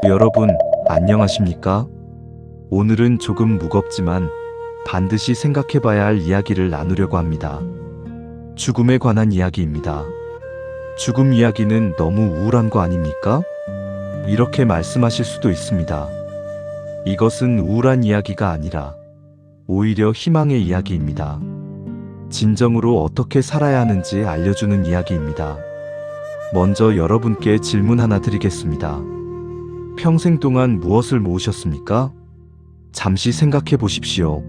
여러분, 안녕하십니까? 오늘은 조금 무겁지만 반드시 생각해봐야 할 이야기를 나누려고 합니다. 죽음에 관한 이야기입니다. 죽음 이야기는 너무 우울한 거 아닙니까? 이렇게 말씀하실 수도 있습니다. 이것은 우울한 이야기가 아니라 오히려 희망의 이야기입니다. 진정으로 어떻게 살아야 하는지 알려주는 이야기입니다. 먼저 여러분께 질문 하나 드리겠습니다. 평생 동안 무엇을 모으셨습니까? 잠시 생각해 보십시오.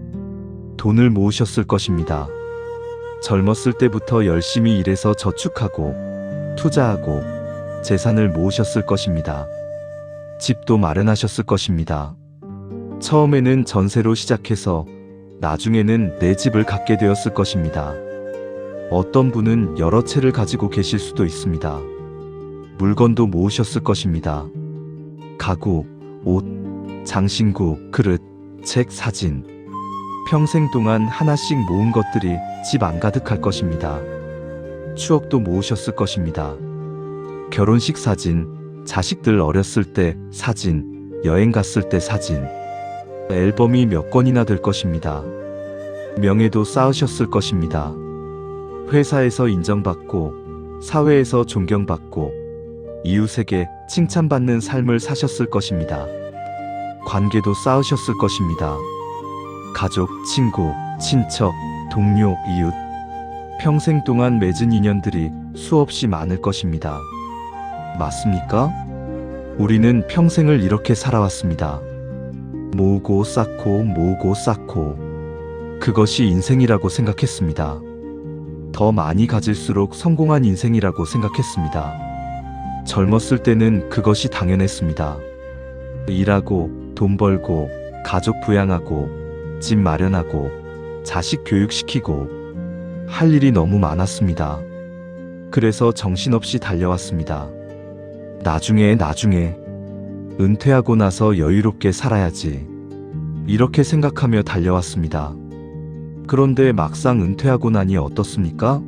돈을 모으셨을 것입니다. 젊었을 때부터 열심히 일해서 저축하고 투자하고 재산을 모으셨을 것입니다. 집도 마련하셨을 것입니다. 처음에는 전세로 시작해서 나중에는 내 집을 갖게 되었을 것입니다. 어떤 분은 여러 채를 가지고 계실 수도 있습니다. 물건도 모으셨을 것입니다. 가구, 옷, 장신구, 그릇, 책, 사진. 평생 동안 하나씩 모은 것들이 집 안 가득할 것입니다. 추억도 모으셨을 것입니다. 결혼식 사진, 자식들 어렸을 때 사진, 여행 갔을 때 사진. 앨범이 몇 권이나 될 것입니다. 명예도 쌓으셨을 것입니다. 회사에서 인정받고, 사회에서 존경받고, 이웃에게 칭찬받는 삶을 사셨을 것입니다. 관계도 쌓으셨을 것입니다. 가족, 친구, 친척, 동료, 이웃. 평생 동안 맺은 인연들이 수없이 많을 것입니다. 맞습니까? 우리는 평생을 이렇게 살아왔습니다. 모으고 쌓고 모으고 쌓고. 그것이 인생이라고 생각했습니다. 더 많이 가질수록 성공한 인생이라고 생각했습니다. 젊었을 때는 그것이 당연했습니다. 일하고 돈 벌고 가족 부양하고 집 마련하고 자식 교육시키고 할 일이 너무 많았습니다. 그래서 정신없이 달려왔습니다. 나중에 은퇴하고 나서 여유롭게 살아야지. 이렇게 생각하며 달려왔습니다. 그런데 막상 은퇴하고 나니 어떻습니까?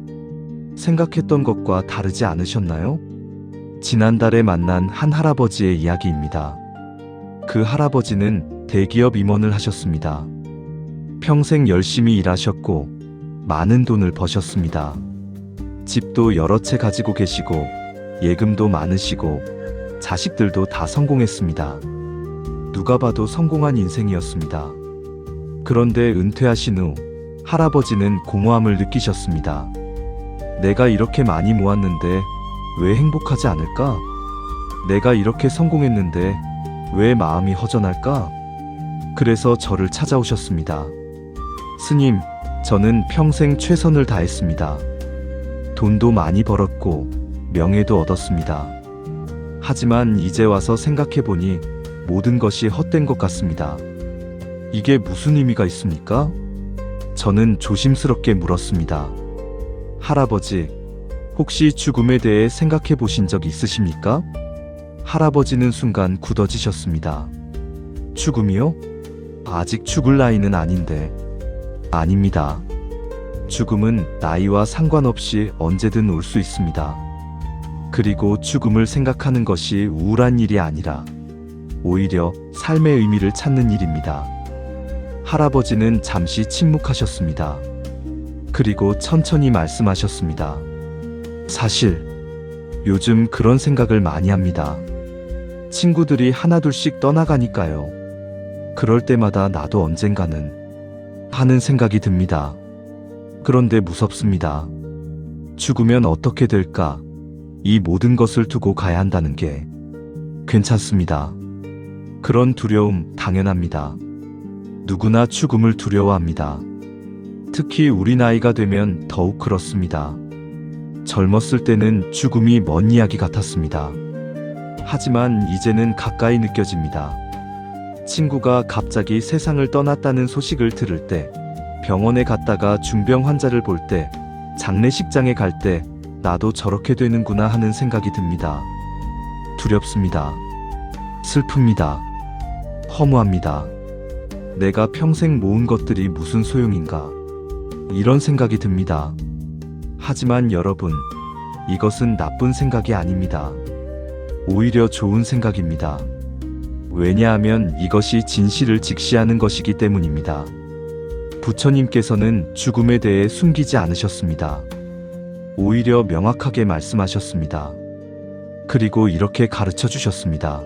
생각했던 것과 다르지 않으셨나요? 지난달에 만난 한 할아버지의 이야기입니다. 그 할아버지는 대기업 임원을 하셨습니다. 평생 열심히 일하셨고 많은 돈을 버셨습니다. 집도 여러 채 가지고 계시고 예금도 많으시고 자식들도 다 성공했습니다. 누가 봐도 성공한 인생이었습니다. 그런데 은퇴하신 후 할아버지는 공허함을 느끼셨습니다. 내가 이렇게 많이 모았는데 왜 행복하지 않을까? 내가 이렇게 성공했는데 왜 마음이 허전할까? 그래서 저를 찾아오셨습니다. 스님, 저는 평생 최선을 다했습니다. 돈도 많이 벌었고 명예도 얻었습니다. 하지만 이제 와서 생각해보니 모든 것이 헛된 것 같습니다. 이게 무슨 의미가 있습니까? 저는 조심스럽게 물었습니다. 할아버지, 혹시 죽음에 대해 생각해 보신 적 있으십니까? 할아버지는 순간 굳어지셨습니다. 죽음이요? 아직 죽을 나이는 아닌데. 아닙니다. 죽음은 나이와 상관없이 언제든 올 수 있습니다. 그리고 죽음을 생각하는 것이 우울한 일이 아니라 오히려 삶의 의미를 찾는 일입니다. 할아버지는 잠시 침묵하셨습니다. 그리고 천천히 말씀하셨습니다. 사실 요즘 그런 생각을 많이 합니다. 친구들이 하나둘씩 떠나가니까요. 그럴 때마다 나도 언젠가는 하는 생각이 듭니다. 그런데 무섭습니다. 죽으면 어떻게 될까? 이 모든 것을 두고 가야 한다는 게 괜찮습니다. 그런 두려움 당연합니다. 누구나 죽음을 두려워합니다. 특히 우리 나이가 되면 더욱 그렇습니다. 젊었을 때는 죽음이 먼 이야기 같았습니다. 하지만 이제는 가까이 느껴집니다. 친구가 갑자기 세상을 떠났다는 소식을 들을 때, 병원에 갔다가 중병 환자를 볼 때, 장례식장에 갈 때 나도 저렇게 되는구나 하는 생각이 듭니다. 두렵습니다. 슬픕니다. 허무합니다. 내가 평생 모은 것들이 무슨 소용인가? 이런 생각이 듭니다. 하지만 여러분, 이것은 나쁜 생각이 아닙니다. 오히려 좋은 생각입니다. 왜냐하면 이것이 진실을 직시하는 것이기 때문입니다. 부처님께서는 죽음에 대해 숨기지 않으셨습니다. 오히려 명확하게 말씀하셨습니다. 그리고 이렇게 가르쳐 주셨습니다.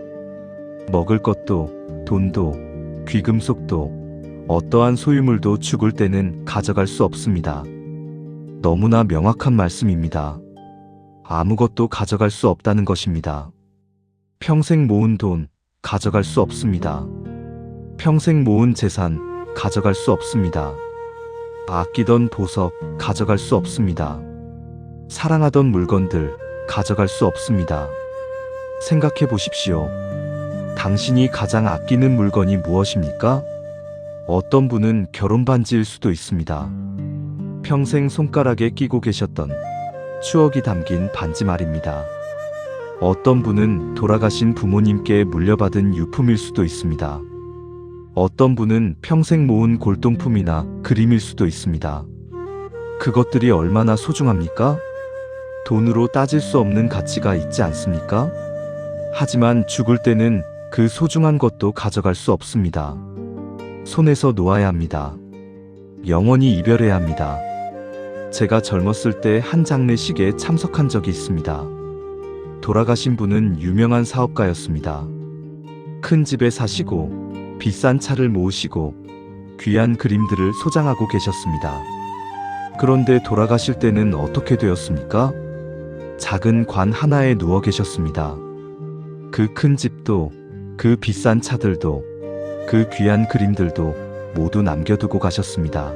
먹을 것도, 돈도, 귀금속도, 어떠한 소유물도 죽을 때는 가져갈 수 없습니다. 너무나 명확한 말씀입니다. 아무것도 가져갈 수 없다는 것입니다. 평생 모은 돈, 가져갈 수 없습니다. 평생 모은 재산, 가져갈 수 없습니다. 아끼던 보석, 가져갈 수 없습니다. 사랑하던 물건들, 가져갈 수 없습니다. 생각해 보십시오. 당신이 가장 아끼는 물건이 무엇입니까? 어떤 분은 결혼 반지일 수도 있습니다. 평생 손가락에 끼고 계셨던 추억이 담긴 반지 말입니다. 어떤 분은 돌아가신 부모님께 물려받은 유품일 수도 있습니다. 어떤 분은 평생 모은 골동품이나 그림일 수도 있습니다. 그것들이 얼마나 소중합니까? 돈으로 따질 수 없는 가치가 있지 않습니까? 하지만 죽을 때는 그 소중한 것도 가져갈 수 없습니다. 손에서 놓아야 합니다. 영원히 이별해야 합니다. 제가 젊었을 때 한 장례식에 참석한 적이 있습니다. 돌아가신 분은 유명한 사업가였습니다. 큰 집에 사시고 비싼 차를 모으시고 귀한 그림들을 소장하고 계셨습니다. 그런데 돌아가실 때는 어떻게 되었습니까? 작은 관 하나에 누워 계셨습니다. 그 큰 집도, 그 비싼 차들도, 그 귀한 그림들도 모두 남겨두고 가셨습니다.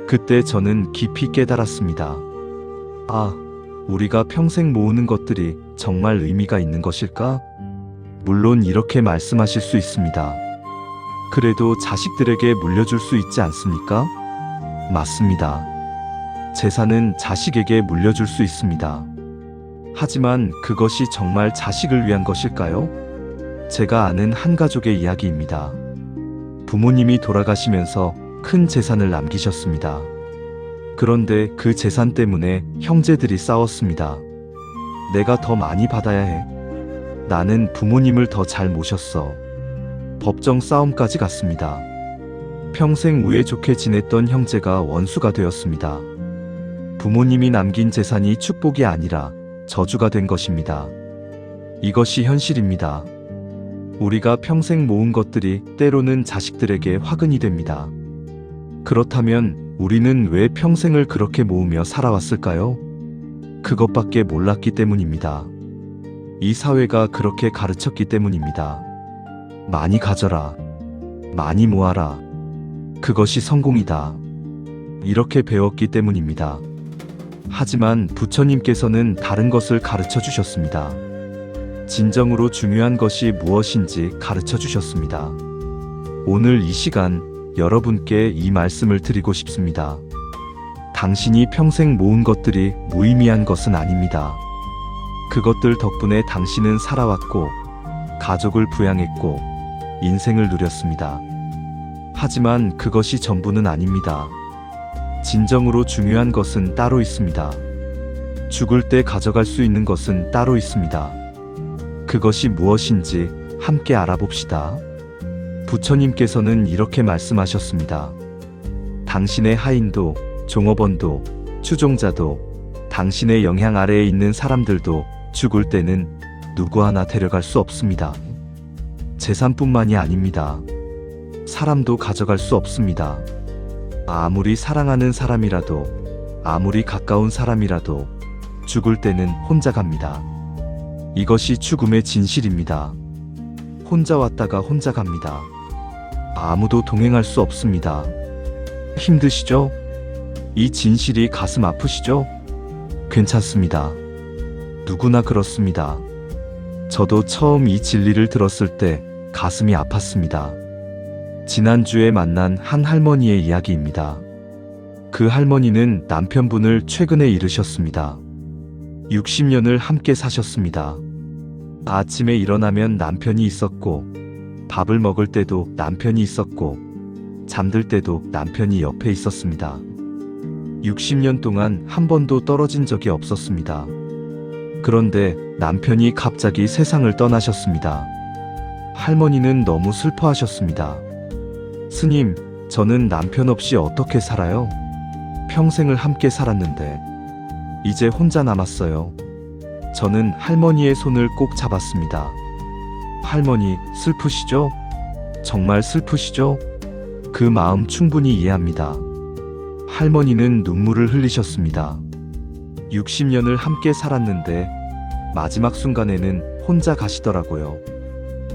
그때 저는 깊이 깨달았습니다. 아, 우리가 평생 모으는 것들이 정말 의미가 있는 것일까? 물론 이렇게 말씀하실 수 있습니다. 그래도 자식들에게 물려줄 수 있지 않습니까? 맞습니다. 재산은 자식에게 물려줄 수 있습니다. 하지만 그것이 정말 자식을 위한 것일까요? 제가 아는 한 가족의 이야기입니다. 부모님이 돌아가시면서 큰 재산을 남기셨습니다. 그런데 그 재산 때문에 형제들이 싸웠습니다. 내가 더 많이 받아야 해. 나는 부모님을 더 잘 모셨어. 법정 싸움까지 갔습니다. 평생 우애 좋게 지냈던 형제가 원수가 되었습니다. 부모님이 남긴 재산이 축복이 아니라 저주가 된 것입니다. 이것이 현실입니다. 우리가 평생 모은 것들이 때로는 자식들에게 화근이 됩니다. 그렇다면 우리는 왜 평생을 그렇게 모으며 살아왔을까요? 그것밖에 몰랐기 때문입니다. 이 사회가 그렇게 가르쳤기 때문입니다. 많이 가져라. 많이 모아라. 그것이 성공이다. 이렇게 배웠기 때문입니다. 하지만 부처님께서는 다른 것을 가르쳐 주셨습니다. 진정으로 중요한 것이 무엇인지 가르쳐 주셨습니다. 오늘 이 시간 여러분께 이 말씀을 드리고 싶습니다. 당신이 평생 모은 것들이 무의미한 것은 아닙니다. 그것들 덕분에 당신은 살아왔고, 가족을 부양했고, 인생을 누렸습니다. 하지만 그것이 전부는 아닙니다. 진정으로 중요한 것은 따로 있습니다. 죽을 때 가져갈 수 있는 것은 따로 있습니다. 그것이 무엇인지 함께 알아봅시다. 부처님께서는 이렇게 말씀하셨습니다. 당신의 하인도, 종업원도, 추종자도, 당신의 영향 아래에 있는 사람들도 죽을 때는 누구 하나 데려갈 수 없습니다. 재산뿐만이 아닙니다. 사람도 가져갈 수 없습니다. 아무리 사랑하는 사람이라도, 아무리 가까운 사람이라도 죽을 때는 혼자 갑니다. 이것이 죽음의 진실입니다. 혼자 왔다가 혼자 갑니다. 아무도 동행할 수 없습니다. 힘드시죠? 이 진실이 가슴 아프시죠? 괜찮습니다. 누구나 그렇습니다. 저도 처음 이 진리를 들었을 때 가슴이 아팠습니다. 지난주에 만난 한 할머니의 이야기입니다. 그 할머니는 남편분을 최근에 잃으셨습니다. 60년을 함께 사셨습니다. 아침에 일어나면 남편이 있었고, 밥을 먹을 때도 남편이 있었고, 잠들 때도 남편이 옆에 있었습니다. 60년 동안 한 번도 떨어진 적이 없었습니다. 그런데 남편이 갑자기 세상을 떠나셨습니다. 할머니는 너무 슬퍼하셨습니다. 스님, 저는 남편 없이 어떻게 살아요? 평생을 함께 살았는데 이제 혼자 남았어요. 저는 할머니의 손을 꼭 잡았습니다. 할머니, 슬프시죠? 정말 슬프시죠? 그 마음 충분히 이해합니다. 할머니는 눈물을 흘리셨습니다. 60년을 함께 살았는데 마지막 순간에는 혼자 가시더라고요.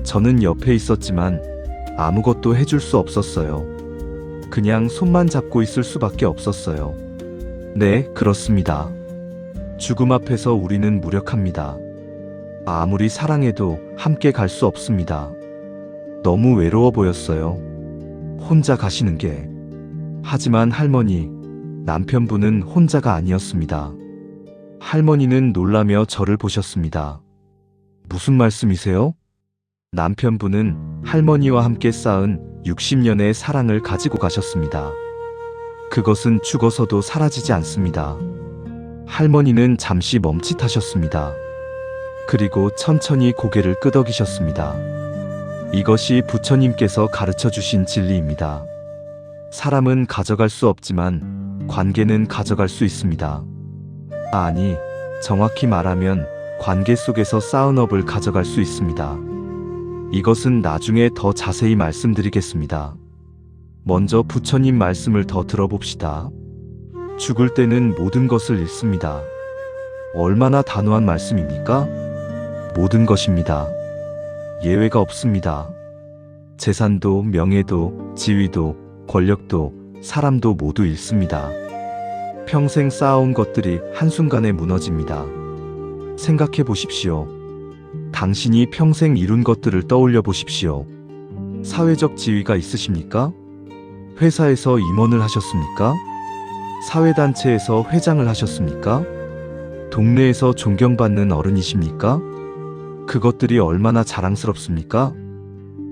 저는 옆에 있었지만 아무것도 해줄 수 없었어요. 그냥 손만 잡고 있을 수밖에 없었어요. 네, 그렇습니다. 죽음 앞에서 우리는 무력합니다. 아무리 사랑해도 함께 갈 수 없습니다. 너무 외로워 보였어요. 혼자 가시는 게. 하지만 할머니, 남편분은 혼자가 아니었습니다. 할머니는 놀라며 저를 보셨습니다. 무슨 말씀이세요? 남편분은 할머니와 함께 쌓은 60년의 사랑을 가지고 가셨습니다. 그것은 죽어서도 사라지지 않습니다. 할머니는 잠시 멈칫하셨습니다. 그리고 천천히 고개를 끄덕이셨습니다. 이것이 부처님께서 가르쳐 주신 진리입니다. 사람은 가져갈 수 없지만 관계는 가져갈 수 있습니다. 아니, 정확히 말하면 관계 속에서 쌓은 업을 가져갈 수 있습니다. 이것은 나중에 더 자세히 말씀드리겠습니다. 먼저 부처님 말씀을 더 들어봅시다. 죽을 때는 모든 것을 잃습니다. 얼마나 단호한 말씀입니까? 모든 것입니다. 예외가 없습니다. 재산도, 명예도, 지위도, 권력도, 사람도 모두 잃습니다. 평생 쌓아온 것들이 한순간에 무너집니다. 생각해 보십시오. 당신이 평생 이룬 것들을 떠올려 보십시오. 사회적 지위가 있으십니까? 회사에서 임원을 하셨습니까? 사회단체에서 회장을 하셨습니까? 동네에서 존경받는 어른이십니까? 그것들이 얼마나 자랑스럽습니까?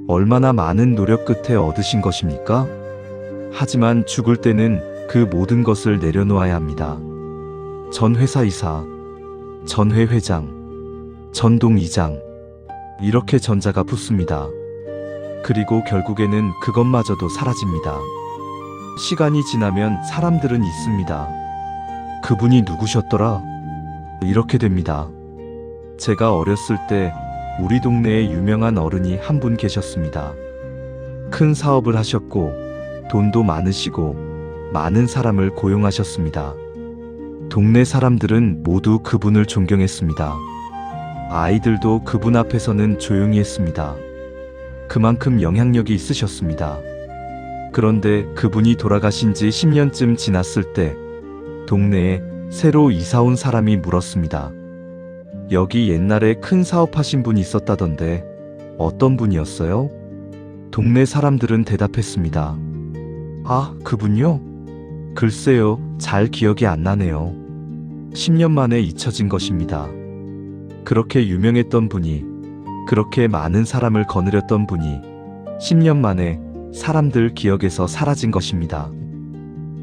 얼마나 많은 노력 끝에 얻으신 것입니까? 하지만 죽을 때는 그 모든 것을 내려놓아야 합니다. 전 회사 이사, 전회 회장, 전동 이장, 이렇게 전자가 붙습니다. 그리고 결국에는 그것마저도 사라집니다. 시간이 지나면 사람들은 있습니다. 그분이 누구셨더라? 이렇게 됩니다. 제가 어렸을 때 우리 동네에 유명한 어른이 한 분 계셨습니다. 큰 사업을 하셨고 돈도 많으시고 많은 사람을 고용하셨습니다. 동네 사람들은 모두 그분을 존경했습니다. 아이들도 그분 앞에서는 조용히 했습니다. 그만큼 영향력이 있으셨습니다. 그런데 그분이 돌아가신 지 10년쯤 지났을 때 동네에 새로 이사 온 사람이 물었습니다. 여기 옛날에 큰 사업하신 분이 있었다던데 어떤 분이었어요? 동네 사람들은 대답했습니다. 아, 그분요? 글쎄요, 잘 기억이 안 나네요. 10년 만에 잊혀진 것입니다. 그렇게 유명했던 분이, 그렇게 많은 사람을 거느렸던 분이 10년 만에 사람들 기억에서 사라진 것입니다.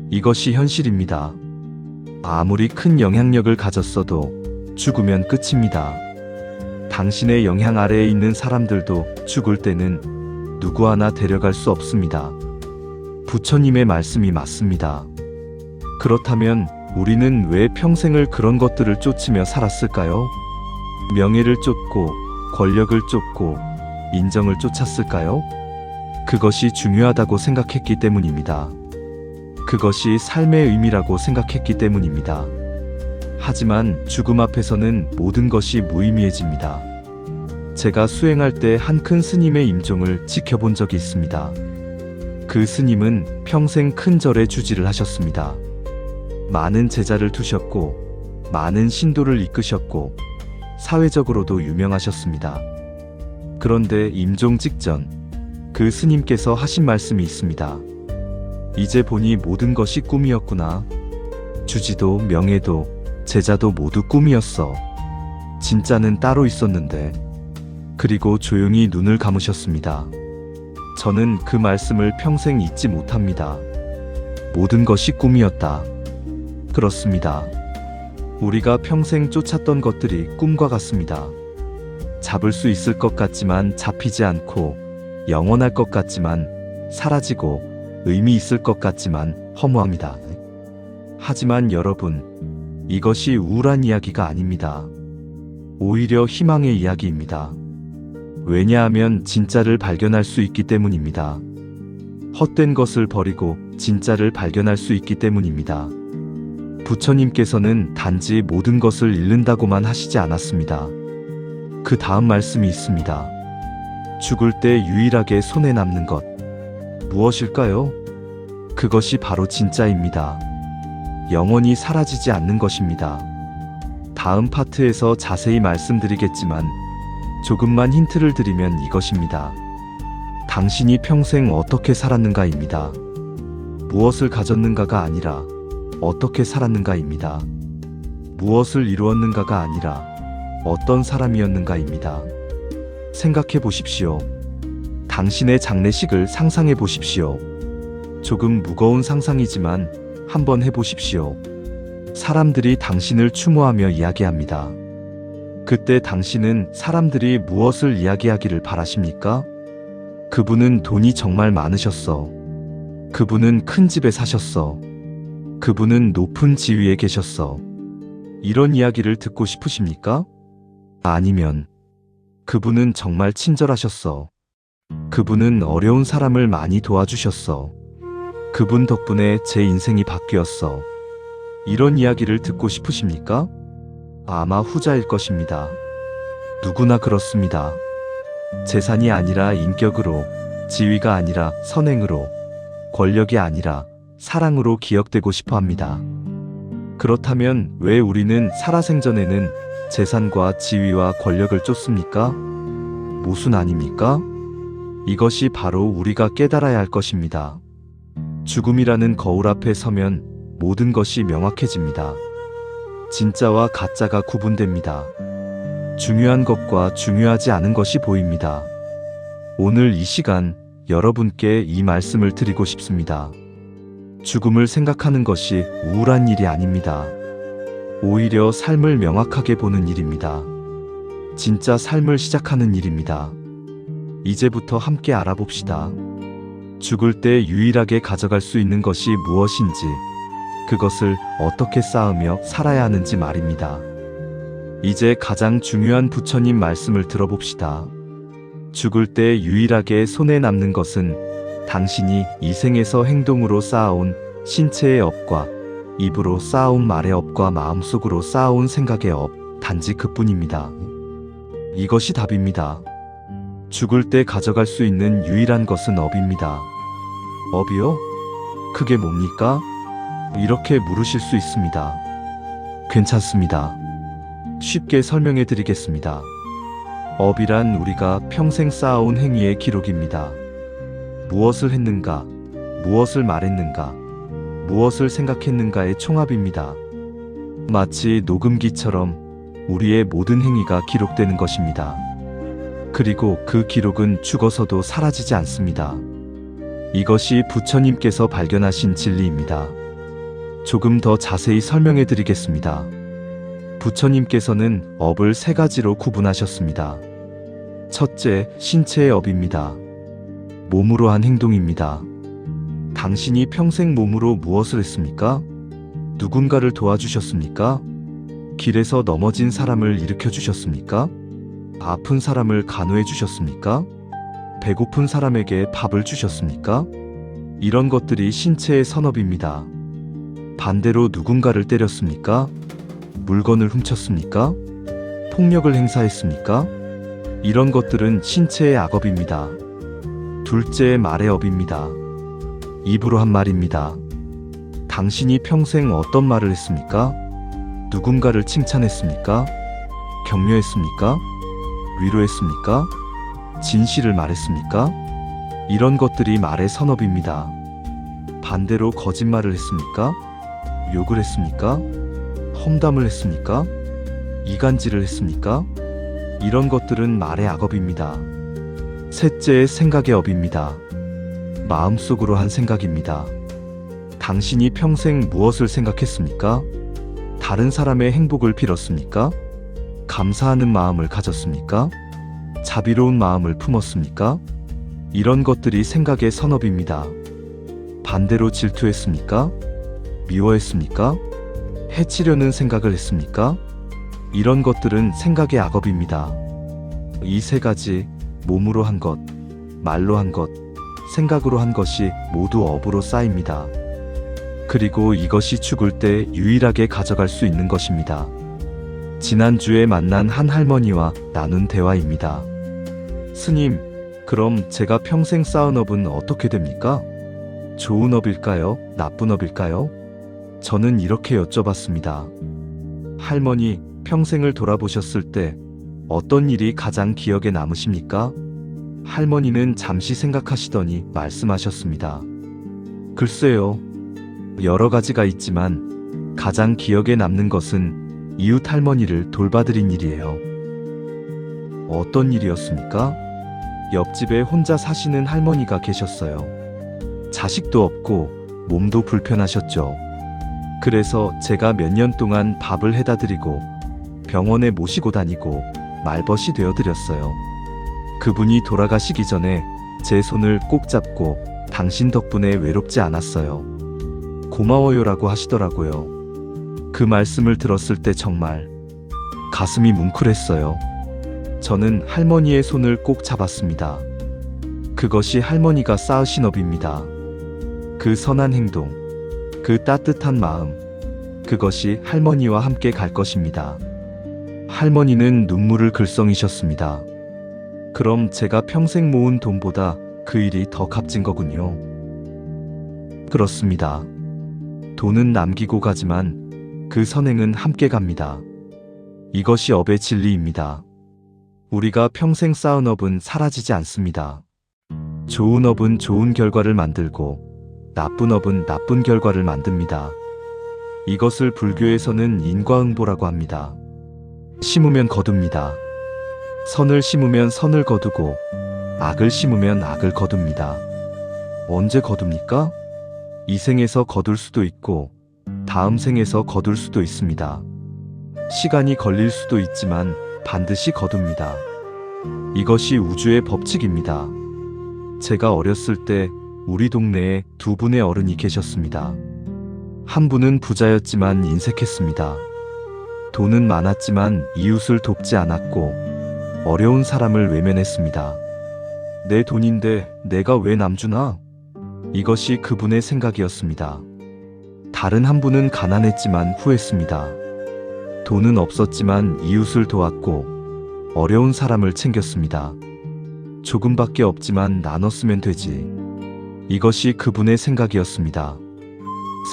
이것이 현실입니다. 아무리 큰 영향력을 가졌어도 죽으면 끝입니다. 당신의 영향 아래에 있는 사람들도 죽을 때는 누구 하나 데려갈 수 없습니다. 부처님의 말씀이 맞습니다. 그렇다면 우리는 왜 평생을 그런 것들을 쫓으며 살았을까요? 명예를 쫓고 권력을 쫓고 인정을 쫓았을까요? 그것이 중요하다고 생각했기 때문입니다. 그것이 삶의 의미라고 생각했기 때문입니다. 하지만 죽음 앞에서는 모든 것이 무의미해집니다. 제가 수행할 때 한 큰 스님의 임종을 지켜본 적이 있습니다. 그 스님은 평생 큰 절에 주지를 하셨습니다. 많은 제자를 두셨고 많은 신도를 이끄셨고 사회적으로도 유명하셨습니다. 그런데 임종 직전 그 스님께서 하신 말씀이 있습니다. 이제 보니 모든 것이 꿈이었구나. 주지도 명예도 제자도 모두 꿈이었어. 진짜는 따로 있었는데. 그리고 조용히 눈을 감으셨습니다. 저는 그 말씀을 평생 잊지 못합니다. 모든 것이 꿈이었다. 그렇습니다. 우리가 평생 쫓았던 것들이 꿈과 같습니다. 잡을 수 있을 것 같지만 잡히지 않고, 영원할 것 같지만 사라지고, 의미 있을 것 같지만 허무합니다. 하지만 여러분, 이것이 우울한 이야기가 아닙니다. 오히려 희망의 이야기입니다. 왜냐하면 진짜를 발견할 수 있기 때문입니다. 헛된 것을 버리고 진짜를 발견할 수 있기 때문입니다. 부처님께서는 단지 모든 것을 잃는다고만 하시지 않았습니다. 그 다음 말씀이 있습니다. 죽을 때 유일하게 손에 남는 것. 무엇일까요? 그것이 바로 진짜입니다. 영원히 사라지지 않는 것입니다. 다음 파트에서 자세히 말씀드리겠지만 조금만 힌트를 드리면 이것입니다. 당신이 평생 어떻게 살았는가입니다. 무엇을 가졌는가가 아니라 어떻게 살았는가입니다. 무엇을 이루었는가가 아니라 어떤 사람이었는가입니다. 생각해 보십시오. 당신의 장례식을 상상해 보십시오. 조금 무거운 상상이지만 한번 해보십시오. 사람들이 당신을 추모하며 이야기합니다. 그때 당신은 사람들이 무엇을 이야기하기를 바라십니까? 그분은 돈이 정말 많으셨어. 그분은 큰 집에 사셨어. 그분은 높은 지위에 계셨어. 이런 이야기를 듣고 싶으십니까? 아니면 그분은 정말 친절하셨어. 그분은 어려운 사람을 많이 도와주셨어. 그분 덕분에 제 인생이 바뀌었어. 이런 이야기를 듣고 싶으십니까? 아마 후자일 것입니다. 누구나 그렇습니다. 재산이 아니라 인격으로, 지위가 아니라 선행으로, 권력이 아니라 사랑으로 기억되고 싶어 합니다. 그렇다면 왜 우리는 살아생전에는 재산과 지위와 권력을 쫓습니까? 모순 아닙니까? 이것이 바로 우리가 깨달아야 할 것입니다. 죽음이라는 거울 앞에 서면 모든 것이 명확해집니다. 진짜와 가짜가 구분됩니다. 중요한 것과 중요하지 않은 것이 보입니다. 오늘 이 시간 여러분께 이 말씀을 드리고 싶습니다. 죽음을 생각하는 것이 우울한 일이 아닙니다. 오히려 삶을 명확하게 보는 일입니다. 진짜 삶을 시작하는 일입니다. 이제부터 함께 알아봅시다. 죽을 때 유일하게 가져갈 수 있는 것이 무엇인지, 그것을 어떻게 쌓으며 살아야 하는지 말입니다. 이제 가장 중요한 부처님 말씀을 들어봅시다. 죽을 때 유일하게 손에 남는 것은 당신이 이 생에서 행동으로 쌓아온 신체의 업과 입으로 쌓아온 말의 업과 마음속으로 쌓아온 생각의 업, 단지 그뿐입니다. 이것이 답입니다. 죽을 때 가져갈 수 있는 유일한 것은 업입니다. 업이요? 그게 뭡니까? 이렇게 물으실 수 있습니다. 괜찮습니다. 쉽게 설명해 드리겠습니다. 업이란 우리가 평생 쌓아온 행위의 기록입니다. 무엇을 했는가, 무엇을 말했는가, 무엇을 생각했는가의 총합입니다. 마치 녹음기처럼 우리의 모든 행위가 기록되는 것입니다. 그리고 그 기록은 죽어서도 사라지지 않습니다. 이것이 부처님께서 발견하신 진리입니다. 조금 더 자세히 설명해 드리겠습니다. 부처님께서는 업을 세 가지로 구분하셨습니다. 첫째, 신체의 업입니다. 몸으로 한 행동입니다. 당신이 평생 몸으로 무엇을 했습니까? 누군가를 도와주셨습니까? 길에서 넘어진 사람을 일으켜 주셨습니까? 아픈 사람을 간호해 주셨습니까? 배고픈 사람에게 밥을 주셨습니까? 이런 것들이 신체의 선업입니다. 반대로 누군가를 때렸습니까? 물건을 훔쳤습니까? 폭력을 행사했습니까? 이런 것들은 신체의 악업입니다. 둘째, 말의 업입니다. 입으로 한 말입니다. 당신이 평생 어떤 말을 했습니까? 누군가를 칭찬했습니까? 격려했습니까? 위로했습니까? 진실을 말했습니까? 이런 것들이 말의 선업입니다. 반대로 거짓말을 했습니까? 욕을 했습니까? 험담을 했습니까? 이간질을 했습니까? 이런 것들은 말의 악업입니다. 셋째, 생각의 업입니다. 마음속으로 한 생각입니다. 당신이 평생 무엇을 생각했습니까? 다른 사람의 행복을 빌었습니까? 감사하는 마음을 가졌습니까? 자비로운 마음을 품었습니까? 이런 것들이 생각의 선업입니다. 반대로 질투했습니까? 미워했습니까? 해치려는 생각을 했습니까? 이런 것들은 생각의 악업입니다. 이 세 가지, 몸으로 한 것, 말로 한 것, 생각으로 한 것이 모두 업으로 쌓입니다. 그리고 이것이 죽을 때 유일하게 가져갈 수 있는 것입니다. 지난주에 만난 한 할머니와 나눈 대화입니다. 스님, 그럼 제가 평생 쌓은 업은 어떻게 됩니까? 좋은 업일까요? 나쁜 업일까요? 저는 이렇게 여쭤봤습니다. 할머니, 평생을 돌아보셨을 때 어떤 일이 가장 기억에 남으십니까? 할머니는 잠시 생각하시더니 말씀하셨습니다. 글쎄요, 여러 가지가 있지만 가장 기억에 남는 것은 이웃 할머니를 돌봐드린 일이에요. 어떤 일이었습니까? 옆집에 혼자 사시는 할머니가 계셨어요. 자식도 없고 몸도 불편하셨죠. 그래서 제가 몇 년 동안 밥을 해다 드리고 병원에 모시고 다니고 말벗이 되어 드렸어요. 그분이 돌아가시기 전에 제 손을 꼭 잡고 당신 덕분에 외롭지 않았어요. 고마워요라고 하시더라고요. 그 말씀을 들었을 때 정말 가슴이 뭉클했어요. 저는 할머니의 손을 꼭 잡았습니다. 그것이 할머니가 쌓으신 업입니다. 그 선한 행동, 그 따뜻한 마음, 그것이 할머니와 함께 갈 것입니다. 할머니는 눈물을 글썽이셨습니다. 그럼 제가 평생 모은 돈보다 그 일이 더 값진 거군요. 그렇습니다. 돈은 남기고 가지만 그 선행은 함께 갑니다. 이것이 업의 진리입니다. 우리가 평생 쌓은 업은 사라지지 않습니다. 좋은 업은 좋은 결과를 만들고 나쁜 업은 나쁜 결과를 만듭니다. 이것을 불교에서는 인과응보라고 합니다. 심으면 거둡니다. 선을 심으면 선을 거두고 악을 심으면 악을 거둡니다. 언제 거둡니까? 이 생에서 거둘 수도 있고 다음 생에서 거둘 수도 있습니다. 시간이 걸릴 수도 있지만 반드시 거둡니다. 이것이 우주의 법칙입니다. 제가 어렸을 때 우리 동네에 두 분의 어른이 계셨습니다. 한 분은 부자였지만 인색했습니다. 돈은 많았지만 이웃을 돕지 않았고 어려운 사람을 외면했습니다. 내 돈인데 내가 왜 남주나? 이것이 그분의 생각이었습니다. 다른 한 분은 가난했지만 후했습니다. 돈은 없었지만 이웃을 도왔고 어려운 사람을 챙겼습니다. 조금밖에 없지만 나눴으면 되지. 이것이 그분의 생각이었습니다.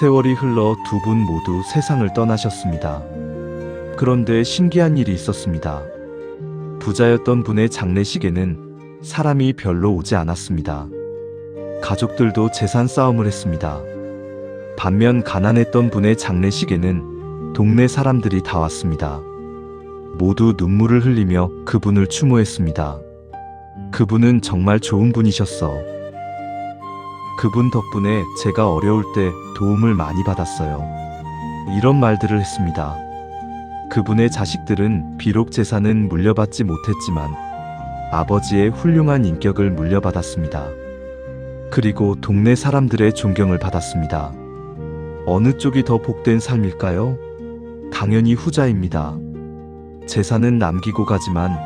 세월이 흘러 두 분 모두 세상을 떠나셨습니다. 그런데 신기한 일이 있었습니다. 부자였던 분의 장례식에는 사람이 별로 오지 않았습니다. 가족들도 재산 싸움을 했습니다. 반면 가난했던 분의 장례식에는 동네 사람들이 다 왔습니다. 모두 눈물을 흘리며 그분을 추모했습니다. 그분은 정말 좋은 분이셨어. 그분 덕분에 제가 어려울 때 도움을 많이 받았어요. 이런 말들을 했습니다. 그분의 자식들은 비록 재산은 물려받지 못했지만 아버지의 훌륭한 인격을 물려받았습니다. 그리고 동네 사람들의 존경을 받았습니다. 어느 쪽이 더 복된 삶일까요? 당연히 후자입니다. 재산은 남기고 가지만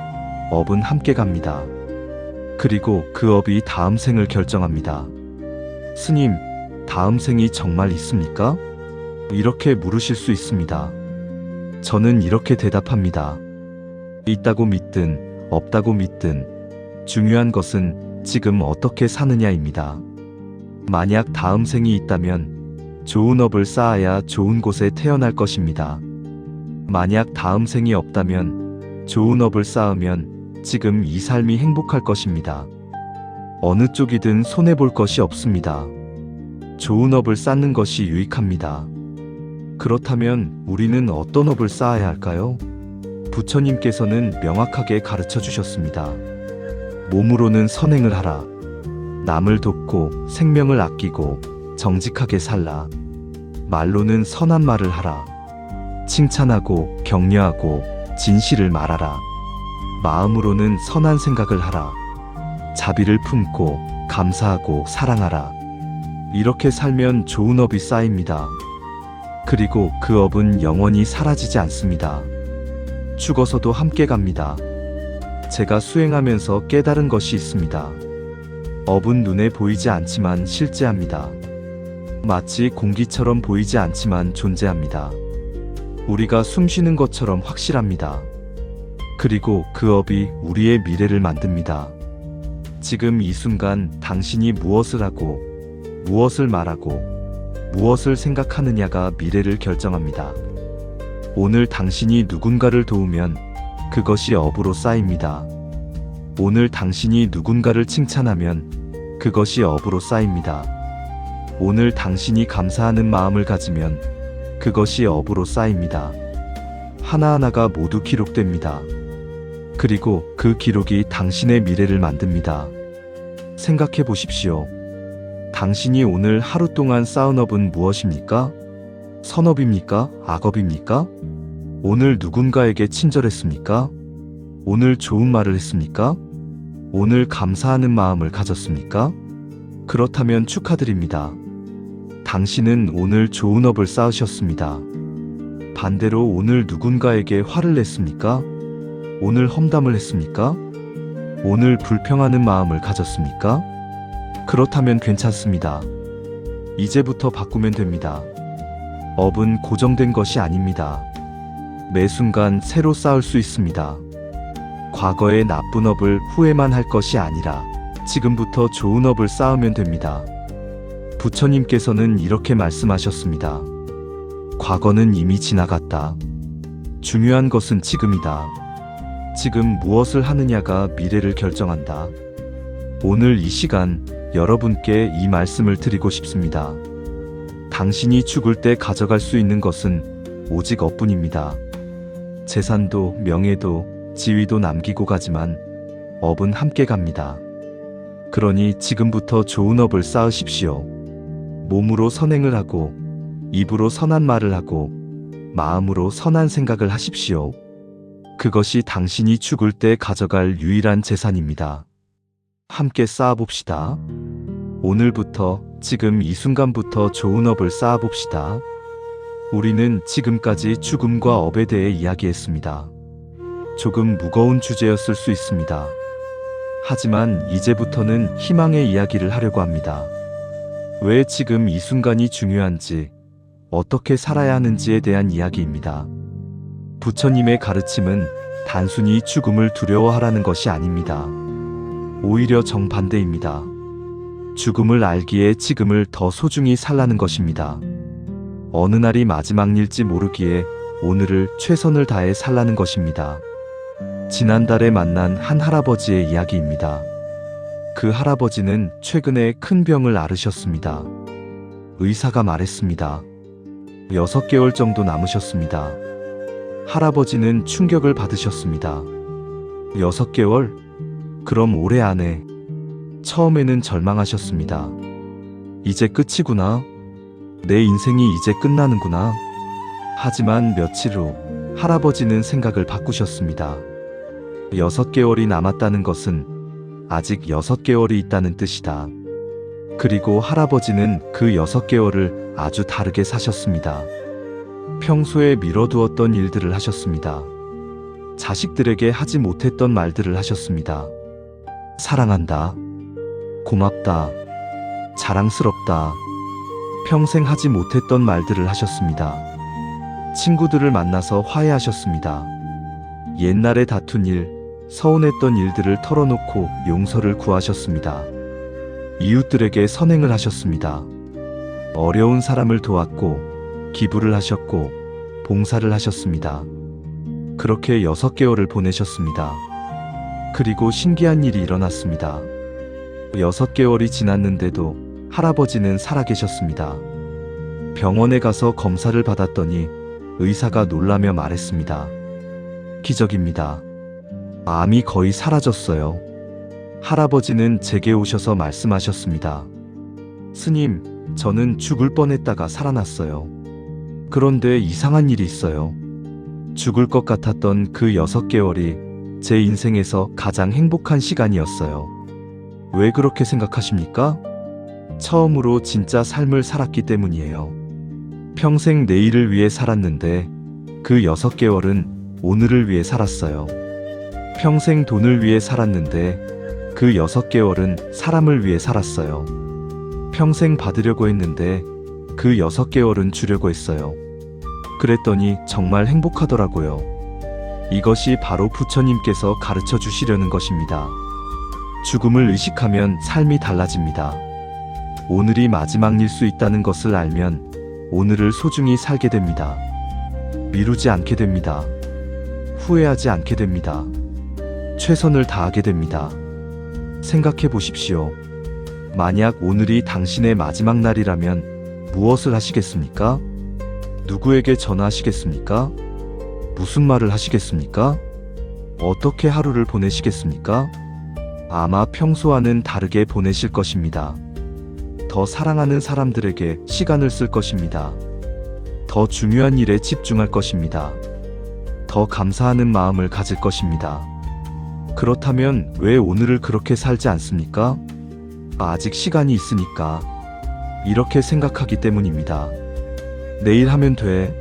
업은 함께 갑니다. 그리고 그 업이 다음 생을 결정합니다. 스님, 다음 생이 정말 있습니까? 이렇게 물으실 수 있습니다. 저는 이렇게 대답합니다. 있다고 믿든 없다고 믿든 중요한 것은 지금 어떻게 사느냐입니다. 만약 다음 생이 있다면 좋은 업을 쌓아야 좋은 곳에 태어날 것입니다. 만약 다음 생이 없다면 좋은 업을 쌓으면 지금 이 삶이 행복할 것입니다. 어느 쪽이든 손해볼 것이 없습니다. 좋은 업을 쌓는 것이 유익합니다. 그렇다면 우리는 어떤 업을 쌓아야 할까요? 부처님께서는 명확하게 가르쳐 주셨습니다. 몸으로는 선행을 하라. 남을 돕고 생명을 아끼고 정직하게 살라. 말로는 선한 말을 하라. 칭찬하고 격려하고 진실을 말하라. 마음으로는 선한 생각을 하라. 자비를 품고 감사하고 사랑하라. 이렇게 살면 좋은 업이 쌓입니다. 그리고 그 업은 영원히 사라지지 않습니다. 죽어서도 함께 갑니다. 제가 수행하면서 깨달은 것이 있습니다. 업은 눈에 보이지 않지만 실제합니다. 마치 공기처럼 보이지 않지만 존재합니다. 우리가 숨 쉬는 것처럼 확실합니다. 그리고 그 업이 우리의 미래를 만듭니다. 지금 이 순간 당신이 무엇을 하고, 무엇을 말하고, 무엇을 생각하느냐가 미래를 결정합니다. 오늘 당신이 누군가를 도우면 그것이 업으로 쌓입니다. 오늘 당신이 누군가를 칭찬하면 그것이 업으로 쌓입니다. 오늘 당신이 감사하는 마음을 가지면 그것이 업으로 쌓입니다. 하나하나가 모두 기록됩니다. 그리고 그 기록이 당신의 미래를 만듭니다. 생각해 보십시오. 당신이 오늘 하루 동안 쌓은 업은 무엇입니까? 선업입니까? 악업입니까? 오늘 누군가에게 친절했습니까? 오늘 좋은 말을 했습니까? 오늘 감사하는 마음을 가졌습니까? 그렇다면 축하드립니다. 당신은 오늘 좋은 업을 쌓으셨습니다. 반대로 오늘 누군가에게 화를 냈습니까? 오늘 험담을 했습니까? 오늘 불평하는 마음을 가졌습니까? 그렇다면 괜찮습니다. 이제부터 바꾸면 됩니다. 업은 고정된 것이 아닙니다. 매 순간 새로 쌓을 수 있습니다. 과거의 나쁜 업을 후회만 할 것이 아니라 지금부터 좋은 업을 쌓으면 됩니다. 부처님께서는 이렇게 말씀하셨습니다. 과거는 이미 지나갔다. 중요한 것은 지금이다. 지금 무엇을 하느냐가 미래를 결정한다. 오늘 이 시간 여러분께 이 말씀을 드리고 싶습니다. 당신이 죽을 때 가져갈 수 있는 것은 오직 업뿐입니다. 재산도 명예도 지위도 남기고 가지만 업은 함께 갑니다. 그러니 지금부터 좋은 업을 쌓으십시오. 몸으로 선행을 하고 입으로 선한 말을 하고 마음으로 선한 생각을 하십시오. 그것이 당신이 죽을 때 가져갈 유일한 재산입니다. 함께 쌓아봅시다. 오늘부터 지금 이 순간부터 좋은 업을 쌓아봅시다. 우리는 지금까지 죽음과 업에 대해 이야기했습니다. 조금 무거운 주제였을 수 있습니다. 하지만 이제부터는 희망의 이야기를 하려고 합니다. 왜 지금 이 순간이 중요한지, 어떻게 살아야 하는지에 대한 이야기입니다. 부처님의 가르침은 단순히 죽음을 두려워하라는 것이 아닙니다. 오히려 정반대입니다. 죽음을 알기에 지금을 더 소중히 살라는 것입니다. 어느 날이 마지막일지 모르기에 오늘을 최선을 다해 살라는 것입니다. 지난달에 만난 한 할아버지의 이야기입니다. 그 할아버지는 최근에 큰 병을 앓으셨습니다. 의사가 말했습니다. 6개월 정도 남으셨습니다. 할아버지는 충격을 받으셨습니다. 6개월? 그럼 올해 안에. 처음에는 절망하셨습니다. 이제 끝이구나. 내 인생이 이제 끝나는구나. 하지만 며칠 후 할아버지는 생각을 바꾸셨습니다. 6개월이 남았다는 것은 아직 6개월이 있다는 뜻이다. 그리고 할아버지는 그 6개월을 아주 다르게 사셨습니다. 평소에 미뤄두었던 일들을 하셨습니다. 자식들에게 하지 못했던 말들을 하셨습니다. 사랑한다. 고맙다. 자랑스럽다. 평생 하지 못했던 말들을 하셨습니다. 친구들을 만나서 화해하셨습니다. 옛날에 다툰 일, 서운했던 일들을 털어놓고 용서를 구하셨습니다. 이웃들에게 선행을 하셨습니다. 어려운 사람을 도왔고, 기부를 하셨고, 봉사를 하셨습니다. 그렇게 6개월을 보내셨습니다. 그리고 신기한 일이 일어났습니다. 6개월이 지났는데도 할아버지는 살아계셨습니다. 병원에 가서 검사를 받았더니 의사가 놀라며 말했습니다. 기적입니다. 암이 거의 사라졌어요. 할아버지는 제게 오셔서 말씀하셨습니다. 스님, 저는 죽을 뻔했다가 살아났어요. 그런데 이상한 일이 있어요. 죽을 것 같았던 그 6개월이 제 인생에서 가장 행복한 시간이었어요. 왜 그렇게 생각하십니까? 처음으로 진짜 삶을 살았기 때문이에요. 평생 내일을 위해 살았는데 그 6개월은 오늘을 위해 살았어요. 평생 돈을 위해 살았는데 그 6개월은 사람을 위해 살았어요. 평생 받으려고 했는데 그 6개월은 주려고 했어요. 그랬더니 정말 행복하더라고요. 이것이 바로 부처님께서 가르쳐 주시려는 것입니다. 죽음을 의식하면 삶이 달라집니다. 오늘이 마지막일 수 있다는 것을 알면 오늘을 소중히 살게 됩니다. 미루지 않게 됩니다. 후회하지 않게 됩니다. 최선을 다하게 됩니다. 생각해 보십시오. 만약 오늘이 당신의 마지막 날이라면 무엇을 하시겠습니까? 누구에게 전화하시겠습니까? 무슨 말을 하시겠습니까? 어떻게 하루를 보내시겠습니까? 아마 평소와는 다르게 보내실 것입니다. 더 사랑하는 사람들에게 시간을 쓸 것입니다. 더 중요한 일에 집중할 것입니다. 더 감사하는 마음을 가질 것입니다. 그렇다면 왜 오늘을 그렇게 살지 않습니까? 아직 시간이 있으니까. 이렇게 생각하기 때문입니다. 내일 하면 돼.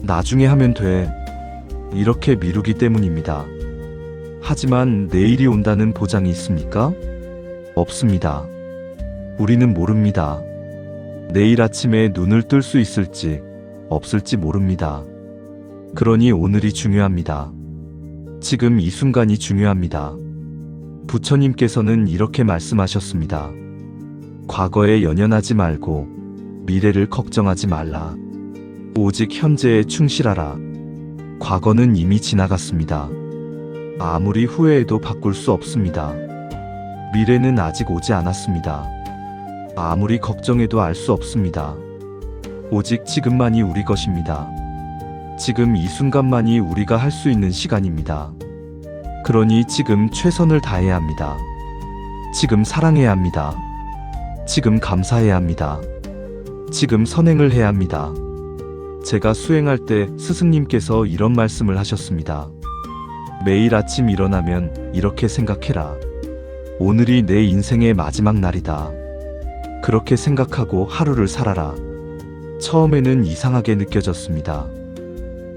나중에 하면 돼. 이렇게 미루기 때문입니다. 하지만 내일이 온다는 보장이 있습니까? 없습니다. 우리는 모릅니다. 내일 아침에 눈을 뜰 수 있을지 없을지 모릅니다. 그러니 오늘이 중요합니다. 지금 이 순간이 중요합니다. 부처님께서는 이렇게 말씀하셨습니다. 과거에 연연하지 말고 미래를 걱정하지 말라. 오직 현재에 충실하라. 과거는 이미 지나갔습니다. 아무리 후회해도 바꿀 수 없습니다. 미래는 아직 오지 않았습니다. 아무리 걱정해도 알 수 없습니다. 오직 지금만이 우리 것입니다. 지금 이 순간만이 우리가 할 수 있는 시간입니다. 그러니 지금 최선을 다해야 합니다. 지금 사랑해야 합니다. 지금 감사해야 합니다. 지금 선행을 해야 합니다. 제가 수행할 때 스승님께서 이런 말씀을 하셨습니다. 매일 아침 일어나면 이렇게 생각해라. 오늘이 내 인생의 마지막 날이다. 그렇게 생각하고 하루를 살아라. 처음에는 이상하게 느껴졌습니다.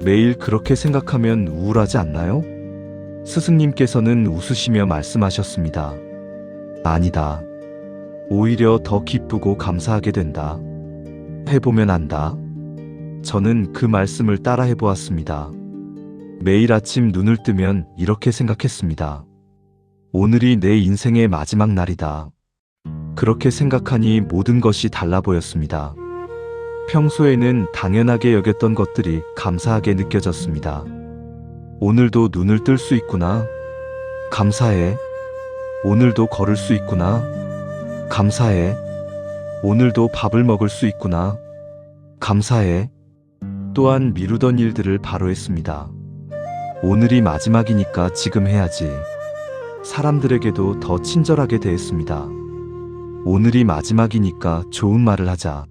매일 그렇게 생각하면 우울하지 않나요? 스승님께서는 웃으시며 말씀하셨습니다. 아니다. 오히려 더 기쁘고 감사하게 된다. 해보면 안다. 저는 그 말씀을 따라 해보았습니다. 매일 아침 눈을 뜨면 이렇게 생각했습니다. 오늘이 내 인생의 마지막 날이다. 그렇게 생각하니 모든 것이 달라 보였습니다. 평소에는 당연하게 여겼던 것들이 감사하게 느껴졌습니다. 오늘도 눈을 뜰 수 있구나. 감사해. 오늘도 걸을 수 있구나. 감사해. 오늘도 밥을 먹을 수 있구나. 감사해. 또한 미루던 일들을 바로 했습니다. 오늘이 마지막이니까 지금 해야지. 사람들에게도 더 친절하게 대했습니다. 오늘이 마지막이니까 좋은 말을 하자.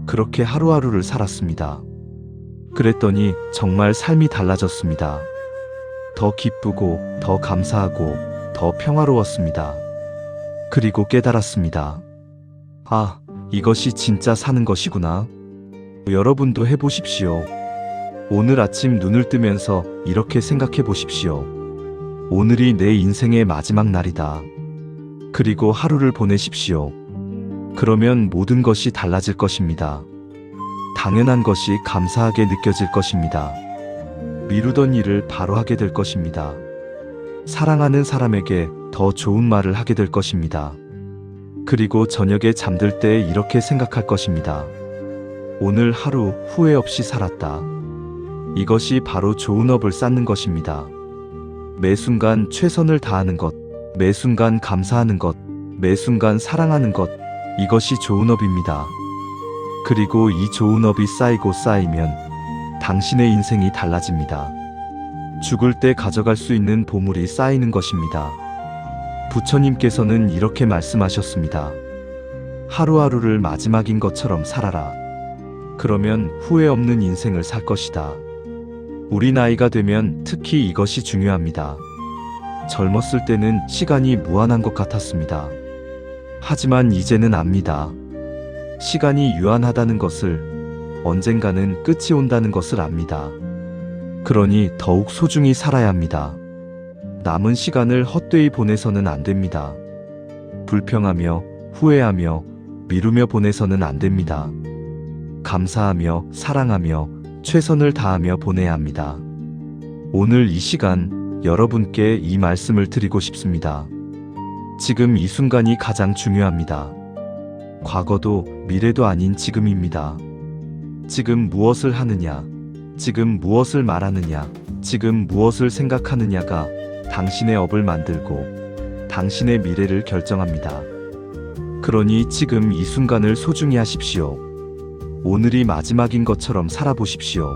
그렇게 하루하루를 살았습니다. 그랬더니 정말 삶이 달라졌습니다. 더 기쁘고 더 감사하고 더 평화로웠습니다. 그리고 깨달았습니다. 아, 이것이 진짜 사는 것이구나. 여러분도 해보십시오. 오늘 아침 눈을 뜨면서 이렇게 생각해 보십시오. 오늘이 내 인생의 마지막 날이다. 그리고 하루를 보내십시오. 그러면 모든 것이 달라질 것입니다. 당연한 것이 감사하게 느껴질 것입니다. 미루던 일을 바로 하게 될 것입니다. 사랑하는 사람에게 더 좋은 말을 하게 될 것입니다. 그리고 저녁에 잠들 때 이렇게 생각할 것입니다. 오늘 하루 후회 없이 살았다. 이것이 바로 좋은 업을 쌓는 것입니다. 매 순간 최선을 다하는 것, 매 순간 감사하는 것, 매 순간 사랑하는 것, 이것이 좋은 업입니다. 그리고 이 좋은 업이 쌓이고 쌓이면 당신의 인생이 달라집니다. 죽을 때 가져갈 수 있는 보물이 쌓이는 것입니다. 부처님께서는 이렇게 말씀하셨습니다. 하루하루를 마지막인 것처럼 살아라. 그러면 후회 없는 인생을 살 것이다. 우리 나이가 되면 특히 이것이 중요합니다. 젊었을 때는 시간이 무한한 것 같았습니다. 하지만 이제는 압니다. 시간이 유한하다는 것을, 언젠가는 끝이 온다는 것을 압니다. 그러니 더욱 소중히 살아야 합니다. 남은 시간을 헛되이 보내서는 안 됩니다. 불평하며 후회하며 미루며 보내서는 안 됩니다. 감사하며 사랑하며 최선을 다하며 보내야 합니다. 오늘 이 시간 여러분께 이 말씀을 드리고 싶습니다. 지금 이 순간이 가장 중요합니다. 과거도 미래도 아닌 지금입니다. 지금 무엇을 하느냐, 지금 무엇을 말하느냐, 지금 무엇을 생각하느냐가 당신의 업을 만들고 당신의 미래를 결정합니다. 그러니 지금 이 순간을 소중히 하십시오. 오늘이 마지막인 것처럼 살아보십시오.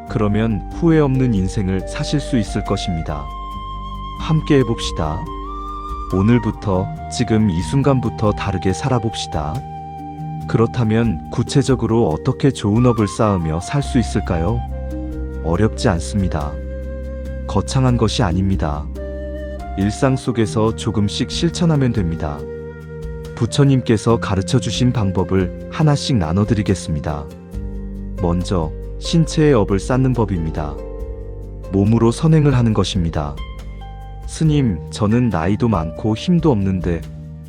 그러면 후회 없는 인생을 사실 수 있을 것입니다. 함께 해봅시다. 오늘부터, 지금 이 순간부터 다르게 살아봅시다. 그렇다면 구체적으로 어떻게 좋은 업을 쌓으며 살 수 있을까요? 어렵지 않습니다. 거창한 것이 아닙니다. 일상 속에서 조금씩 실천하면 됩니다. 부처님께서 가르쳐 주신 방법을 하나씩 나눠드리겠습니다. 먼저, 신체의 업을 쌓는 법입니다. 몸으로 선행을 하는 것입니다. 스님, 저는 나이도 많고 힘도 없는데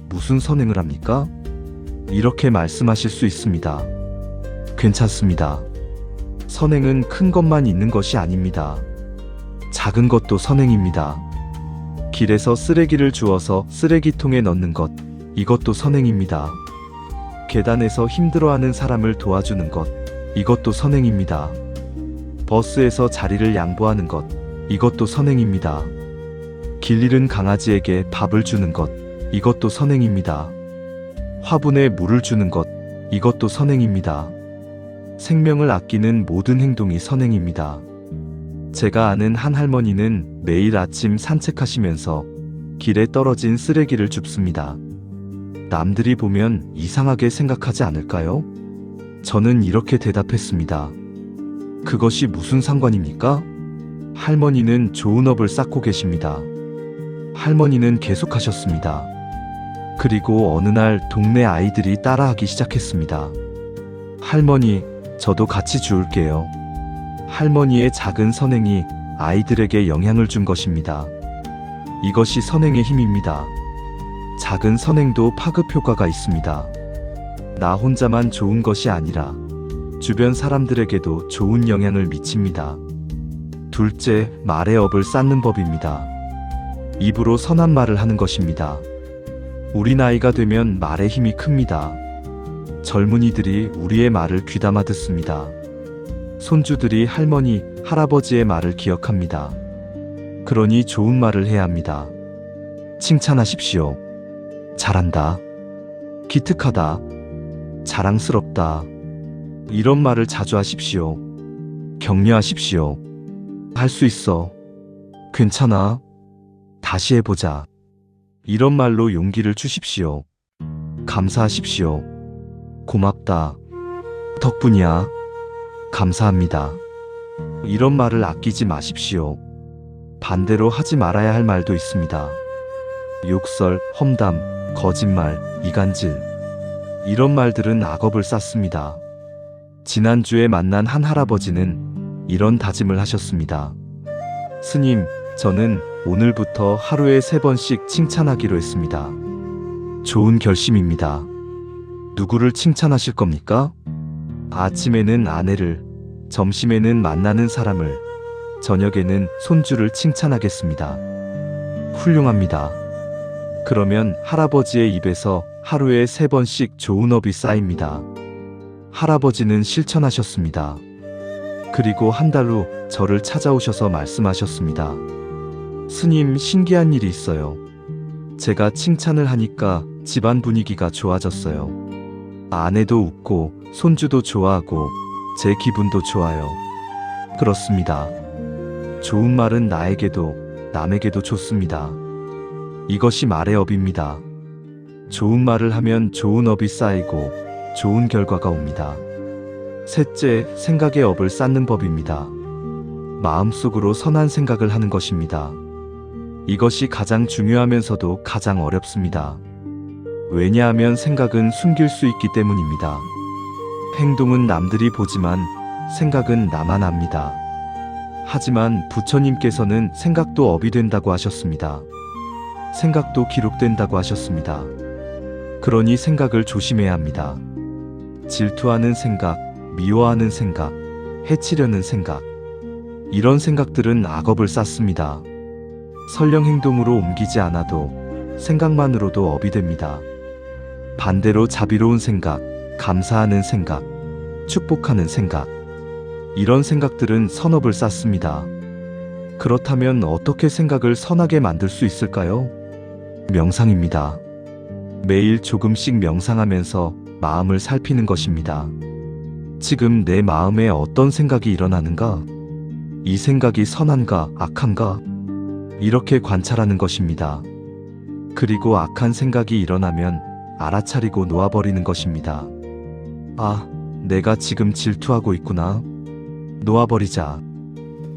무슨 선행을 합니까? 이렇게 말씀하실 수 있습니다. 괜찮습니다. 선행은 큰 것만 있는 것이 아닙니다. 작은 것도 선행입니다. 길에서 쓰레기를 주워서 쓰레기통에 넣는 것, 이것도 선행입니다. 계단에서 힘들어하는 사람을 도와주는 것, 이것도 선행입니다. 버스에서 자리를 양보하는 것, 이것도 선행입니다. 길 잃은 강아지에게 밥을 주는 것, 이것도 선행입니다. 화분에 물을 주는 것, 이것도 선행입니다. 생명을 아끼는 모든 행동이 선행입니다. 제가 아는 한 할머니는 매일 아침 산책하시면서 길에 떨어진 쓰레기를 줍습니다. 남들이 보면 이상하게 생각하지 않을까요? 저는 이렇게 대답했습니다. 그것이 무슨 상관입니까? 할머니는 좋은 업을 쌓고 계십니다. 할머니는 계속하셨습니다. 그리고 어느 날 동네 아이들이 따라하기 시작했습니다. 할머니, 저도 같이 주울게요. 할머니의 작은 선행이 아이들에게 영향을 준 것입니다. 이것이 선행의 힘입니다. 작은 선행도 파급 효과가 있습니다. 나 혼자만 좋은 것이 아니라 주변 사람들에게도 좋은 영향을 미칩니다. 둘째, 말의 업을 쌓는 법입니다. 입으로 선한 말을 하는 것입니다. 우리 나이가 되면 말의 힘이 큽니다. 젊은이들이 우리의 말을 귀담아 듣습니다. 손주들이 할머니, 할아버지의 말을 기억합니다. 그러니 좋은 말을 해야 합니다. 칭찬하십시오. 잘한다. 기특하다. 자랑스럽다. 이런 말을 자주 하십시오. 격려하십시오. 할 수 있어. 괜찮아. 다시 해보자. 이런 말로 용기를 주십시오. 감사하십시오. 고맙다. 덕분이야. 감사합니다. 이런 말을 아끼지 마십시오. 반대로 하지 말아야 할 말도 있습니다. 욕설, 험담, 거짓말, 이간질. 이런 말들은 악업을 쌓습니다. 지난주에 만난 한 할아버지는 이런 다짐을 하셨습니다. 스님, 저는 오늘부터 하루에 3번씩 칭찬하기로 했습니다. 좋은 결심입니다. 누구를 칭찬하실 겁니까? 아침에는 아내를, 점심에는 만나는 사람을, 저녁에는 손주를 칭찬하겠습니다. 훌륭합니다. 그러면 할아버지의 입에서 하루에 3번씩 좋은 업이 쌓입니다. 할아버지는 실천하셨습니다. 그리고 한 달 후 저를 찾아오셔서 말씀하셨습니다. 스님, 신기한 일이 있어요. 제가 칭찬을 하니까 집안 분위기가 좋아졌어요. 아내도 웃고 손주도 좋아하고 제 기분도 좋아요. 그렇습니다. 좋은 말은 나에게도 남에게도 좋습니다. 이것이 말의 업입니다. 좋은 말을 하면 좋은 업이 쌓이고 좋은 결과가 옵니다. 셋째, 생각의 업을 쌓는 법입니다. 마음속으로 선한 생각을 하는 것입니다. 이것이 가장 중요하면서도 가장 어렵습니다. 왜냐하면 생각은 숨길 수 있기 때문입니다. 행동은 남들이 보지만 생각은 나만 압니다. 하지만 부처님께서는 생각도 업이 된다고 하셨습니다. 생각도 기록된다고 하셨습니다. 그러니 생각을 조심해야 합니다. 질투하는 생각, 미워하는 생각, 해치려는 생각, 이런 생각들은 악업을 쌓습니다. 설령 행동으로 옮기지 않아도 생각만으로도 업이 됩니다. 반대로 자비로운 생각, 감사하는 생각, 축복하는 생각, 이런 생각들은 선업을 쌓습니다. 그렇다면 어떻게 생각을 선하게 만들 수 있을까요? 명상입니다. 매일 조금씩 명상하면서 마음을 살피는 것입니다. 지금 내 마음에 어떤 생각이 일어나는가? 이 생각이 선한가, 악한가? 이렇게 관찰하는 것입니다. 그리고 악한 생각이 일어나면 알아차리고 놓아버리는 것입니다. 아, 내가 지금 질투하고 있구나. 놓아버리자.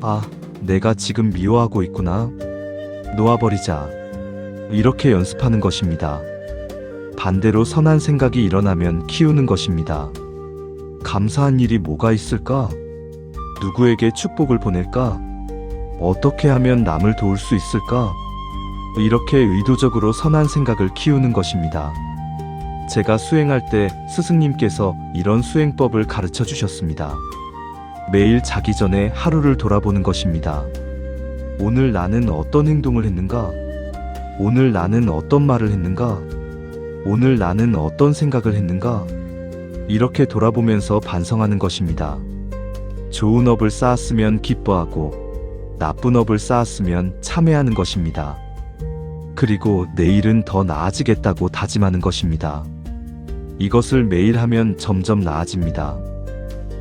아, 내가 지금 미워하고 있구나. 놓아버리자. 이렇게 연습하는 것입니다. 반대로 선한 생각이 일어나면 키우는 것입니다. 감사한 일이 뭐가 있을까? 누구에게 축복을 보낼까? 어떻게 하면 남을 도울 수 있을까? 이렇게 의도적으로 선한 생각을 키우는 것입니다. 제가 수행할 때 스승님께서 이런 수행법을 가르쳐 주셨습니다. 매일 자기 전에 하루를 돌아보는 것입니다. 오늘 나는 어떤 행동을 했는가? 오늘 나는 어떤 말을 했는가? 오늘 나는 어떤 생각을 했는가? 이렇게 돌아보면서 반성하는 것입니다. 좋은 업을 쌓았으면 기뻐하고 나쁜 업을 쌓았으면 참회하는 것입니다. 그리고 내일은 더 나아지겠다고 다짐하는 것입니다. 이것을 매일 하면 점점 나아집니다.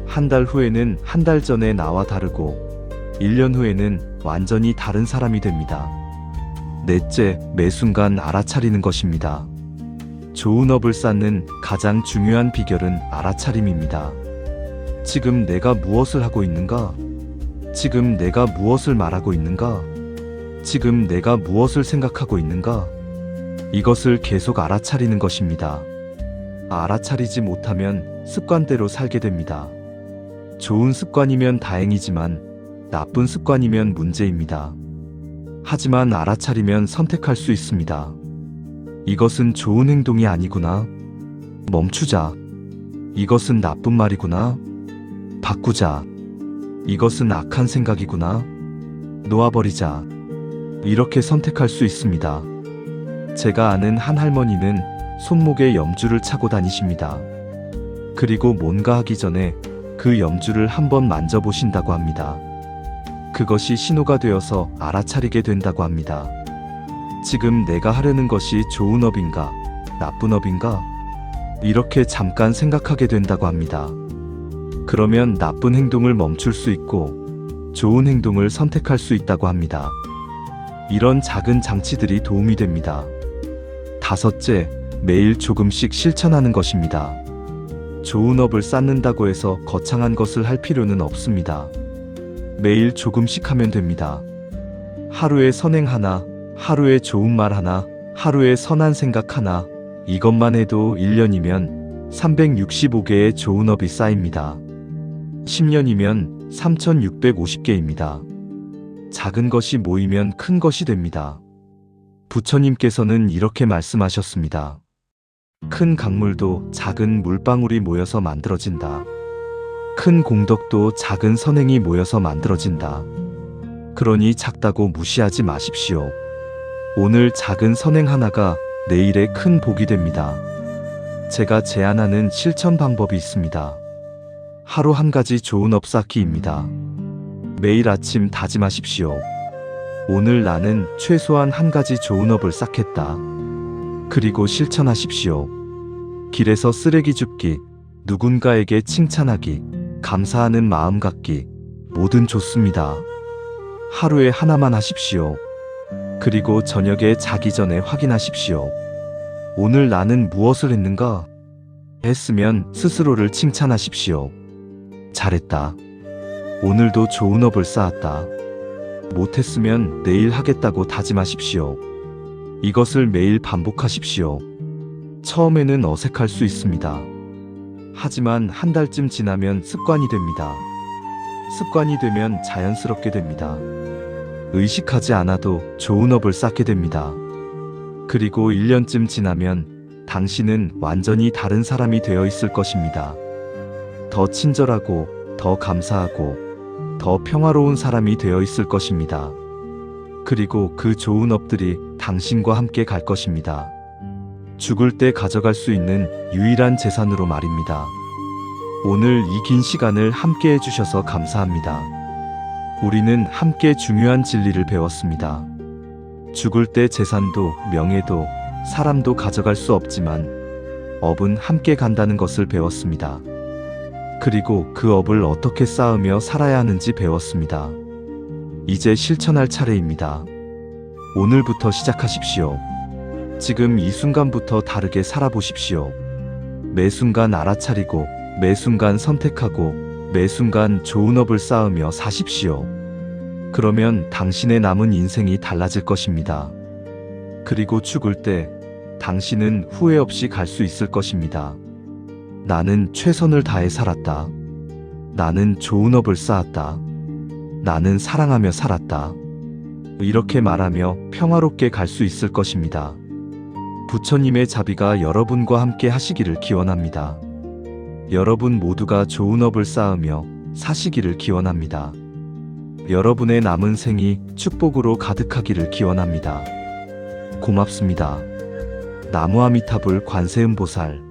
한 달 후에는 한 달 전의 나와 다르고 1년 후에는 완전히 다른 사람이 됩니다. 넷째, 매 순간 알아차리는 것입니다. 좋은 업을 쌓는 가장 중요한 비결은 알아차림입니다. 지금 내가 무엇을 하고 있는가? 지금 내가 무엇을 말하고 있는가? 지금 내가 무엇을 생각하고 있는가? 이것을 계속 알아차리는 것입니다. 알아차리지 못하면 습관대로 살게 됩니다. 좋은 습관이면 다행이지만 나쁜 습관이면 문제입니다. 하지만 알아차리면 선택할 수 있습니다. 이것은 좋은 행동이 아니구나. 멈추자. 이것은 나쁜 말이구나. 바꾸자. 이것은 악한 생각이구나. 놓아버리자. 이렇게 선택할 수 있습니다. 제가 아는 한 할머니는 손목에 염주를 차고 다니십니다. 그리고 뭔가 하기 전에 그 염주를 한번 만져보신다고 합니다. 그것이 신호가 되어서 알아차리게 된다고 합니다. 지금 내가 하려는 것이 좋은 업인가, 나쁜 업인가? 이렇게 잠깐 생각하게 된다고 합니다. 그러면 나쁜 행동을 멈출 수 있고 좋은 행동을 선택할 수 있다고 합니다. 이런 작은 장치들이 도움이 됩니다. 다섯째, 매일 조금씩 실천하는 것입니다. 좋은 업을 쌓는다고 해서 거창한 것을 할 필요는 없습니다. 매일 조금씩 하면 됩니다. 하루에 선행 하나, 하루에 좋은 말 하나, 하루에 선한 생각 하나, 이것만 해도 1년이면 365개의 좋은 업이 쌓입니다. 10년이면 3650개입니다. 작은 것이 모이면 큰 것이 됩니다. 부처님께서는 이렇게 말씀하셨습니다. 큰 강물도 작은 물방울이 모여서 만들어진다. 큰 공덕도 작은 선행이 모여서 만들어진다. 그러니 작다고 무시하지 마십시오. 오늘 작은 선행 하나가 내일의 큰 복이 됩니다. 제가 제안하는 실천 방법이 있습니다. 하루 한 가지 좋은 업 쌓기입니다. 매일 아침 다짐하십시오. 오늘 나는 최소한 한 가지 좋은 업을 쌓겠다. 그리고 실천하십시오. 길에서 쓰레기 줍기, 누군가에게 칭찬하기, 감사하는 마음 갖기, 뭐든 좋습니다. 하루에 하나만 하십시오. 그리고 저녁에 자기 전에 확인하십시오. 오늘 나는 무엇을 했는가? 했으면 스스로를 칭찬하십시오. 잘했다. 오늘도 좋은 업을 쌓았다. 못했으면 내일 하겠다고 다짐하십시오. 이것을 매일 반복하십시오. 처음에는 어색할 수 있습니다. 하지만 한 달쯤 지나면 습관이 됩니다. 습관이 되면 자연스럽게 됩니다. 의식하지 않아도 좋은 업을 쌓게 됩니다. 그리고 1년쯤 지나면 당신은 완전히 다른 사람이 되어 있을 것입니다. 더 친절하고, 더 감사하고, 더 평화로운 사람이 되어 있을 것입니다. 그리고 그 좋은 업들이 당신과 함께 갈 것입니다. 죽을 때 가져갈 수 있는 유일한 재산으로 말입니다. 오늘 이 긴 시간을 함께 해주셔서 감사합니다. 우리는 함께 중요한 진리를 배웠습니다. 죽을 때 재산도 명예도 사람도 가져갈 수 없지만 업은 함께 간다는 것을 배웠습니다. 그리고 그 업을 어떻게 쌓으며 살아야 하는지 배웠습니다. 이제 실천할 차례입니다. 오늘부터 시작하십시오. 지금 이 순간부터 다르게 살아보십시오. 매 순간 알아차리고, 매 순간 선택하고, 매 순간 좋은 업을 쌓으며 사십시오. 그러면 당신의 남은 인생이 달라질 것입니다. 그리고 죽을 때 당신은 후회 없이 갈 수 있을 것입니다. 나는 최선을 다해 살았다. 나는 좋은 업을 쌓았다. 나는 사랑하며 살았다. 이렇게 말하며 평화롭게 갈 수 있을 것입니다. 부처님의 자비가 여러분과 함께 하시기를 기원합니다. 여러분 모두가 좋은 업을 쌓으며 사시기를 기원합니다. 여러분의 남은 생이 축복으로 가득하기를 기원합니다. 고맙습니다. 나무아미타불 관세음보살